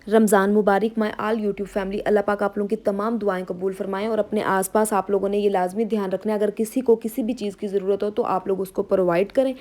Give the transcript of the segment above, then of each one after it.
रमज़ान मुबारक my all YouTube family. Allah पाक आप लोगों की तमाम दुआएं कबूल फरमाएं और अपने आसपास आप लोगों ने ये लाजमी ध्यान रखना है, अगर किसी को किसी भी चीज़ की ज़रूरत हो तो आप लोग उसको प्रोवाइड करें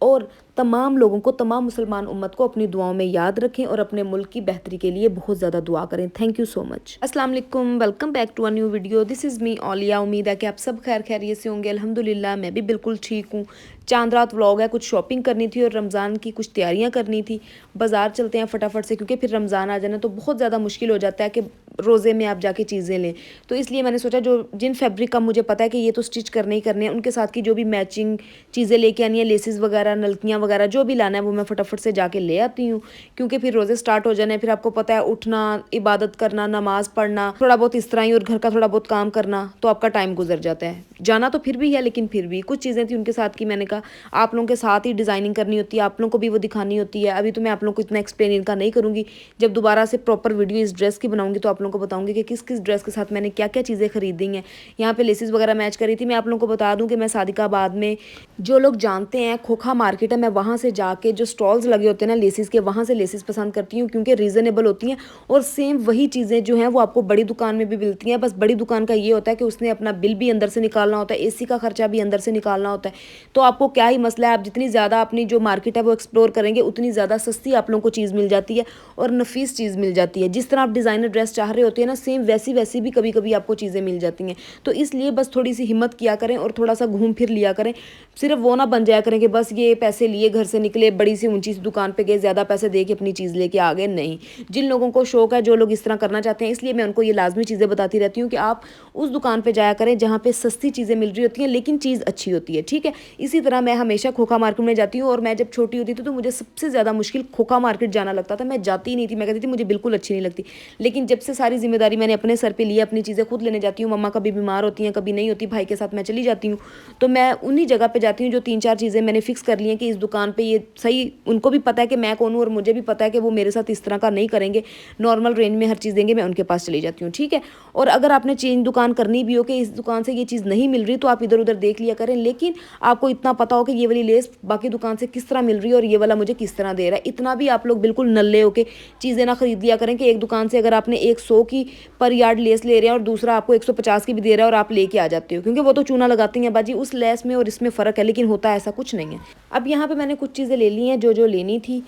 और तमाम लोगों को, तमाम मुसलमान उम्मत को अपनी दुआओं में याद रखें और अपने मुल्क की बेहतरी के लिए बहुत ज़्यादा दुआ करें। Thank you so much. अस्सलाम वालेकुम, welcome back to a new video. This is me Olia. उम्मीद है कि आप सब खैर खैरियत से होंगे। अल्हम्दुलिल्लाह मैं भी बिल्कुल ठीक हूँ। चांद रात व्लॉग है, कुछ शॉपिंग करनी थी और रमज़ान की कुछ तैयारियां करनी थी। बाज़ार चलते हैं फटाफट से, क्योंकि फिर रमज़ान आ जाना तो बहुत ज़्यादा मुश्किल हो जाता है कि रोज़े में आप जाके चीज़ें लें। तो इसलिए मैंने सोचा जो जिन फैब्रिक का मुझे पता है कि ये तो स्टिच करने ही करने हैं, उनके साथ की जो भी मैचिंग चीज़ें लेके आनी है, लेसेस वगैरह, नलकियाँ वगैरह जो भी लाना है वो मैं फटाफट से जाके ले आती हूँ। क्योंकि फिर रोज़े स्टार्ट हो जाने, फिर आपको पता है उठना, इबादत करना, नमाज़ पढ़ना, थोड़ा बहुत इस तरह ही, और घर का थोड़ा बहुत काम करना, तो आपका टाइम गुजर जाता है। जाना तो फिर भी है, लेकिन फिर भी कुछ चीज़ें थी उनके साथ की, मैंने कहा आप लोगों के साथ ही डिज़ाइनिंग करनी होती है, आप लोगों को भी वो दिखानी होती है। अभी तो मैं आप लोगों को इतना एक्सप्लेन इनका नहीं करूँगी, जब दोबारा से प्रॉपर वीडियो इस ड्रेस की बनाऊंगी तो आप लोगों को बताऊंगी कि किस किस ड्रेस के साथ मैंने क्या क्या चीज़ें खरीदी हैं। यहाँ पे लेसेस वगैरह मैच करी थी। मैं आप लोगों को बता दूँ कि मैं सादिकाबाद में, जो लोग जानते हैं, खोखा मार्केट है, मैं वहाँ से जाके जो स्टॉल्स लगे होते हैं ना लेसेस के, वहाँ से लेसेस पसंद करती हूँ क्योंकि रीज़नेबल होती हैं और सेम वही चीज़ें जो हैं वो आपको बड़ी दुकान में भी मिलती हैं। बस बड़ी दुकान का ये होता है कि उसने अपना बिल भी अंदर से निकालना होता है, एसी का खर्चा भी अंदर से निकालना होता है। तो आपको क्या ही मसला है, आप जितनी ज़्यादा अपनी जो मार्केट है वो एक्सप्लोर करेंगे उतनी ज़्यादा सस्ती आप लोगों को चीज़ मिल जाती है और नफीस चीज़ मिल जाती है। जिस तरह आप डिज़ाइनर ड्रेस चाह रहे होते हैं ना, सेम वैसी वैसी भी कभी कभी आपको चीज़ें मिल जाती हैं। तो इसलिए बस थोड़ी सी हिम्मत किया करें और थोड़ा सा घूम फिर लिया करें। सिर्फ वो ना बन जाया करें कि बस ये पैसे लिए घर से निकले, बड़ी सी ऊंची सी दुकान पे गए, ज़्यादा पैसे दे के अपनी चीज़ लेके आ गए। नहीं, जिन लोगों को शौक है, जो लोग इस तरह करना चाहते हैं, इसलिए मैं उनको ये लाजमी चीज़ें बताती रहती हूँ कि आप उस दुकान पर जाया करें जहाँ पे सस्ती चीज़ें मिल रही होती हैं लेकिन चीज़ अच्छी होती है। ठीक है, इसी तरह मैं हमेशा खोखा मार्केट में जाती हूँ और मैं जब छोटी होती थी तो मुझे सबसे ज़्यादा मुश्किल खोखा मार्केट जाना लगता था। मैं जाती ही नहीं थी, मैं कहती थी मुझे बिल्कुल अच्छी नहीं लगती। लेकिन जब से सारी जिम्मेदारी मैंने अपने सर पे ली, अपनी चीज़ें खुद लेने जाती हूँ, मम्मा कभी बीमार होती हैं, कभी नहीं होती, भाई के साथ मैं चली जाती हूँ, तो मैं उन्हीं जगह पे जाती हूँ जो 3-4 चीज़ें मैंने फिक्स कर ली हैं कि इस दुकान पे ये सही, उनको भी पता है कि मैं कौन हूँ और मुझे भी पता है कि वो मेरे साथ इस तरह का नहीं करेंगे, नॉर्मल रेंज में हर चीज़ देंगे, मैं उनके पास चली जाती हूँ। ठीक है, और अगर आपने चेंज दुकान करनी भी हो कि इस दुकान से ये चीज़ नहीं मिल रही तो आप इधर उधर देख लिया करें, लेकिन आपको इतना पता हो कि ये वाली लेस बाकी दुकान से किस तरह मिल रही है और ये वाला मुझे किस तरह दे रहा है। इतना भी आप लोग बिल्कुल नल्ले हो के चीज़ें ना खरीद लिया करें कि एक दुकान से अगर आपने 100 की पर यार्ड लेस ले रहे हैं और दूसरा आपको 150 की भी दे रहा है और आप लेके आ जाते हो, क्योंकि वो तो चूना लगाती हैं बाजी, उस लेस में और इसमें फ़र्क है, लेकिन होता ऐसा कुछ नहीं है। अब यहाँ पे मैंने कुछ चीज़ें ले ली हैं जो जो लेनी थी।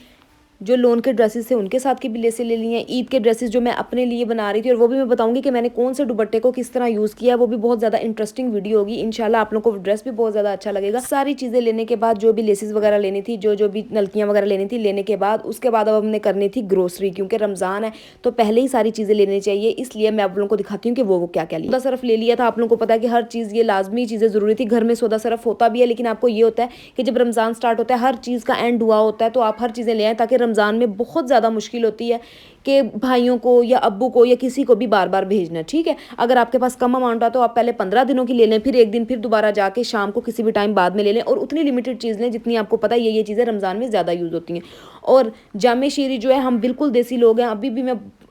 जो लोन के ड्रेसेस थे उनके साथ की भी लेसें ले ली हैं। ईद के ड्रेसेस जो मैं अपने लिए बना रही थी, और वो भी मैं बताऊंगी कि मैंने कौन से दुपट्टे को किस तरह यूज़ किया है, वो भी बहुत ज़्यादा इंटरेस्टिंग वीडियो होगी इंशाल्लाह। आप लोगों को ड्रेस भी बहुत ज़्यादा अच्छा लगेगा। सारी चीज़ें लेने के बाद, जो भी लेसेस वगैरह लेनी थी, जो जो भी नलकियाँ वगैरह लेनी थी, लेने के बाद उसके बाद अब हमने करनी थी ग्रोसरी, क्योंकि रमज़ान है तो पहले ही सारी चीज़ें लेनी चाहिए। इसलिए मैं आप लोगों को दिखाती हूँ कि वो क्या क्या लिया। सौदा सरफ ले लिया था। आप लोगों को पता है कि हर चीज़ ये लाजमी चीज़ें ज़रूरी थी। घर में सौदा सरफ होता भी है, लेकिन आपको ये होता है कि जब रमज़ान स्टार्ट होता है, हर चीज़ का एंड हुआ होता है, तो आप हर चीज़ें ले आएँ, ताकि रमज़ान में बहुत ज़्यादा मुश्किल होती है कि भाइयों को या अब्बू को या किसी को भी बार बार भेजना। ठीक है, अगर आपके पास कम अमाउंट है तो आप पहले 15 दिनों की ले लें, फिर एक दिन फिर दोबारा जाके शाम को किसी भी टाइम बाद में ले लें, और उतनी लिमिटेड चीज़ लें जितनी आपको पता है ये चीज़ें रमज़ान में ज़्यादा यूज़ होती हैं। और जामे शीरी जो है, हम बिल्कुल देसी लोग हैं, अभी भी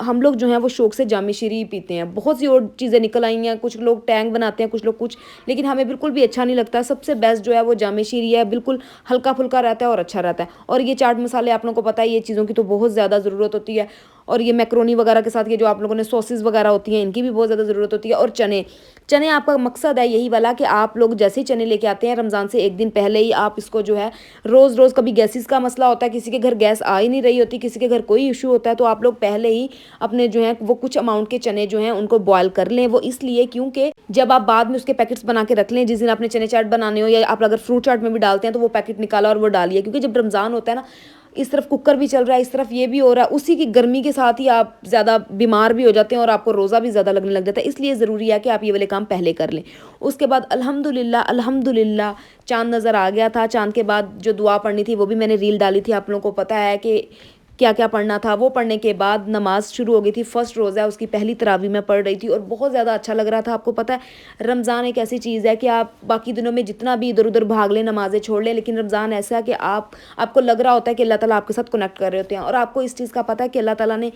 हम लोग जो हैं वो शौक से जामे शीरी पीते हैं। बहुत सी और चीज़ें निकल आई हैं, कुछ लोग टैंग बनाते हैं, कुछ लोग कुछ, लेकिन हमें बिल्कुल भी अच्छा नहीं लगता। सबसे बेस्ट जो है वो जामे शीरी है, बिल्कुल हल्का फुल्का रहता है और अच्छा रहता है। और ये चाट मसाले आप लोगों को पता है, ये चीज़ों की तो बहुत ज़्यादा ज़रूरत होती है। और ये मैक्रोनी वगैरह के साथ ये जो आप लोगों ने सॉसेस वगैरह होती हैं, इनकी भी बहुत ज़्यादा ज़रूरत होती है। और चने, चने आपका मकसद है यही वाला कि आप लोग जैसे ही चने लेके आते हैं रमज़ान से एक दिन पहले ही आप इसको जो है रोज़ रोज़, कभी गैसेस का मसला होता है, किसी के घर गैस आ ही नहीं रही होती, किसी के घर कोई इशू होता है, तो आप लोग पहले ही अपने जो है वो कुछ अमाउंट के चने जो हैं उनको बॉयल कर लें। वो इसलिए क्योंकि जब आप बाद में उसके पैकेट्स बना के रख लें, जिस दिन आपने चने चाट बनाने हो, या आप अगर फ्रूट चाट में भी डालते हैं तो वो पैकेट निकाला और वो डालिए, क्योंकि जब रमज़ान होता है ना, इस तरफ कुकर भी चल रहा है, इस तरफ ये भी हो रहा है, उसी की गर्मी के साथ ही आप ज़्यादा बीमार भी हो जाते हैं और आपको रोज़ा भी ज़्यादा लगने लग जाता है। इसलिए ज़रूरी है कि आप ये वाले काम पहले कर लें। उसके बाद अल्हम्दुलिल्लाह अल्हम्दुलिल्लाह चाँद नज़र आ गया था। चाँद के बाद जो दुआ पढ़नी थी वो भी मैंने रील डाली थी, आप लोगों को पता है कि क्या क्या पढ़ना था। वो पढ़ने के बाद नमाज शुरू हो गई थी। फर्स्ट रोज़ा है, उसकी पहली तरावी मैं पढ़ रही थी और बहुत ज़्यादा अच्छा लग रहा था। आपको पता है रमज़ान एक ऐसी चीज़ है कि आप बाकी दिनों में जितना भी इधर उधर भाग लें, नमाज़ें छोड़ लें, लेकिन रमज़ान ऐसा है कि आपको लग रहा होता है कि अल्लाह ताला आपके साथ कनेक्ट कर रहे होते हैं। और आपको इस चीज़ का पता है कि अल्लाह ताला ने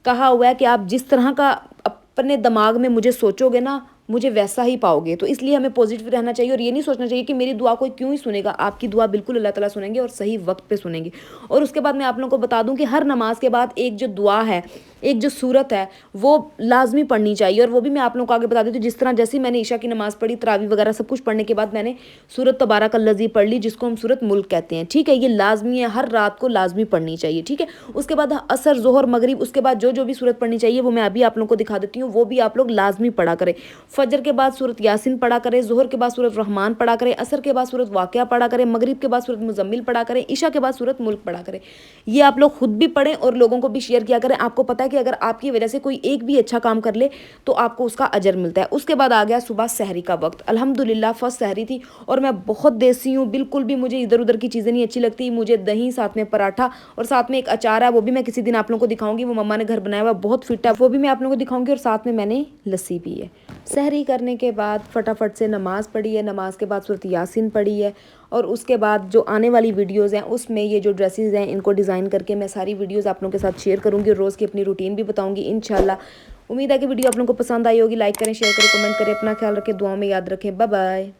कहा हुआ है कि आप जिस तरह का अपने दिमाग में मुझे सोचोगे ना, मुझे वैसा ही पाओगे। तो इसलिए हमें पॉजिटिव रहना चाहिए और ये नहीं सोचना चाहिए कि मेरी दुआ कोई क्यों ही सुनेगा। आपकी दुआ बिल्कुल अल्लाह ताला सुनेंगे और सही वक्त पे सुनेंगे। और उसके बाद मैं आप लोगों को बता दूं कि हर नमाज के बाद एक जो दुआ है एक जो सूरत है वो लाजमी पढ़नी चाहिए। और वो भी मैं आप लोगों को आगे बता देती हूँ, जिस तरह जैसे मैंने ईशा की नमाज़ पढ़ी, तरावी वगैरह सब कुछ पढ़ने के बाद मैंने सूरत तबारकल्लज़ी पढ़ ली, जिसको हम सूरत मुल्क कहते हैं, ठीक है। ये लाजमी है, हर रात को लाजमी पढ़नी चाहिए, ठीक है। उसके बाद असर, ज़ोहर, मगरिब, उसके बाद जो जो भी सूरत पढ़नी चाहिए वो मैं अभी आप लोगों को दिखा देती हूँ, वो भी आप लोग लाजमी पढ़ा करें। फजर के बाद सूरत यासिन पढ़ा करें, ज़ोहर के बाद सूरत रहमान पढ़ा करें, असर के बाद सूरत वाक़िया पढ़ा करें, मगरिब के बाद सूरत मुज़म्मिल पढ़ा करें, ईशा के बाद सूरत मुल्क पढ़ा करें। ये आप लोग खुद भी पढ़ें और लोगों को भी शेयर किया करें। आपको पता है कि अगर आपकी वजह से कोई एक भी अच्छा काम कर ले तो आपको उसका अजर मिलता है। उसके बाद आ गया सुबह सहरी का वक्त। अल्हम्दुलिल्लाह फर्स्ट सहरी थी और मैं बहुत देसी हूँ, बिल्कुल भी मुझे इधर उधर की चीज़ें नहीं अच्छी लगती। मुझे दही, साथ में पराठा और साथ में एक अचार है, वो भी मैं किसी दिन आप लोगों को दिखाऊंगी। वो मम्मा ने घर बनाया हुआ, बहुत फिट है, वो भी मैं आप लोगों को दिखाऊंगी। और साथ में मैंने लस्सी पी है। सहरी करने के बाद फटाफट से नमाज़ पढ़ी है, नमाज के बाद सूरत यासिन पढ़ी है। और उसके बाद जो आने वाली वीडियोज़ हैं उसमें ये जो ड्रेसेस हैं इनको डिज़ाइन करके मैं सारी वीडियोज़ आप लोगों के साथ शेयर करूँगी और रोज़ की अपनी रूटीन भी बताऊँगी इंशाल्लाह। उम्मीद है कि वीडियो आप लोगों को पसंद आई होगी। लाइक करें, शेयर करें, कमेंट करें, अपना ख्याल रखें, दुआओं में याद रखें। Bye bye.